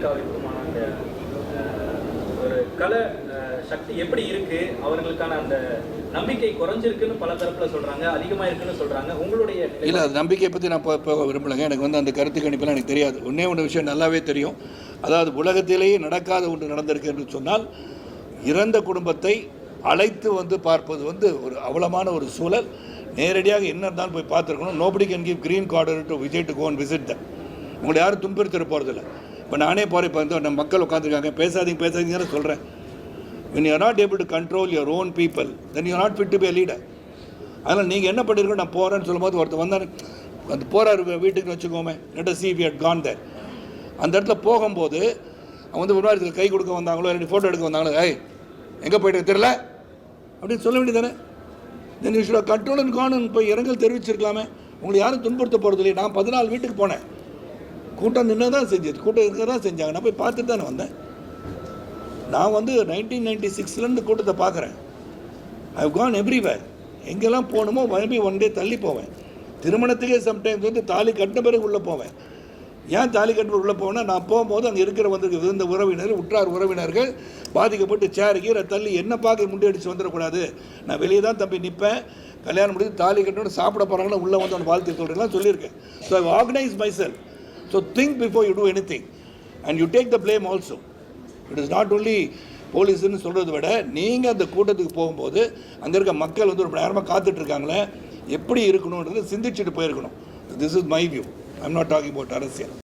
அந்த ஒரு கல சக்தி எப்படி இருக்கு, அவர்களுக்கான அந்த நம்பிக்கை குறைஞ்சிருக்குன்னு பல தரப்புல சொல்றாங்க, அதிகமா இருக்குன்னு சொல்றாங்க. உங்களுடைய இல்லை, அது நம்பிக்கையை பற்றி நான் போக விரும்பலைங்க. எனக்கு அந்த கருத்து கணிப்பெல்லாம் எனக்கு தெரியாது. ஒன்று விஷயம் நல்லாவே தெரியும். அதாவது உலகத்திலேயே நடக்காத ஒன்று நடந்திருக்கு என்று சொன்னால், இறந்த குடும்பத்தை அழைத்து பார்ப்பது ஒரு அவலமான ஒரு சூழல். நேரடியாக என்ன இருந்தாலும் போய் பார்த்துருக்கணும். Nobody can give green card to Vijay to go and visit them. உங்களை யாரும் துன்புறுத்திட போகிறதில்ல. இப்போ நானே போகிறேன். இப்போ நம்ம மக்கள் உட்காந்துருக்காங்க, பேசாதீங்கன்னு சொல்கிறேன். when you are not able to control your own people, then you are not fit to be a leader. அதனால் நீங்கள் என்ன பண்ணியிருக்கோம், நான் போகிறேன்னு சொல்லும்போது ஒருத்தர் வந்தார், அந்த போகிறார் வீட்டுக்கு வச்சுக்கோமே, let us see if he had gone there. அந்த இடத்துல போகும்போது அவங்க ஒரு மாதிரி கை கொடுக்க வந்தாங்களோ இல்லை ஃபோட்டோ எடுக்க வந்தாங்களோ, எங்கே போய்ட்டு தெரியல அப்படின்னு சொல்ல வேண்டியதானே. Then you should have control and gone போய் இரங்கல் தெரிவிச்சிருக்கலாமே. உங்களை யாரும் துன்புறுத்த போகிறது இல்லையே. நான் 14 வீட்டுக்கு போனேன். கூட்டம் நின்று தான் செஞ்சது, கூட்டம் இருக்க தான் செஞ்சாங்க. நான் போய் பார்த்துட்டு தானே வந்தேன். நான் 1996 கூட்டத்தை பார்க்குறேன். I have gone everywhere. எங்கெல்லாம் போகணுமோ மறுபடி ஒன் டே தள்ளி போவேன். திருமணத்துக்கே சம்டைம்ஸ் தாலி கட்டின பிறகு உள்ளே போவேன். ஏன் தாலி கட்டின உள்ளே போவேன்னா, நான் போகும்போது அங்கே இருக்கிற விருந்த உறவினர், உற்றார் உறவினர்கள் பாதிக்கப்பட்டு சேருக்கீரை தள்ளி என்ன பார்க்க முண்டியடிச்சு வந்துடக்கூடாது. நான் வெளியே தான் தம்பி நிற்பேன். கல்யாணம் முடிஞ்சு தாலி கட்டினோட சாப்பிட போகிறாங்கன்னா உள்ளே வந்து அவன் வாழ்த்து சொல்கிறேன்லாம் சொல்லியிருக்கேன். So I organise myself. So think before you do anything and you take the blame also. It is not only போலீஸுன்னு சொல்கிறத விட, நீங்கள் அந்த கூட்டத்துக்கு போகும்போது அங்கே இருக்க மக்கள் ஒரு நேரமாக காத்துட்ருக்காங்களே, எப்படி இருக்கணுன்றதை சிந்திச்சுட்டு போயிருக்கணும். This is my view. I am not talking about அரசியல்.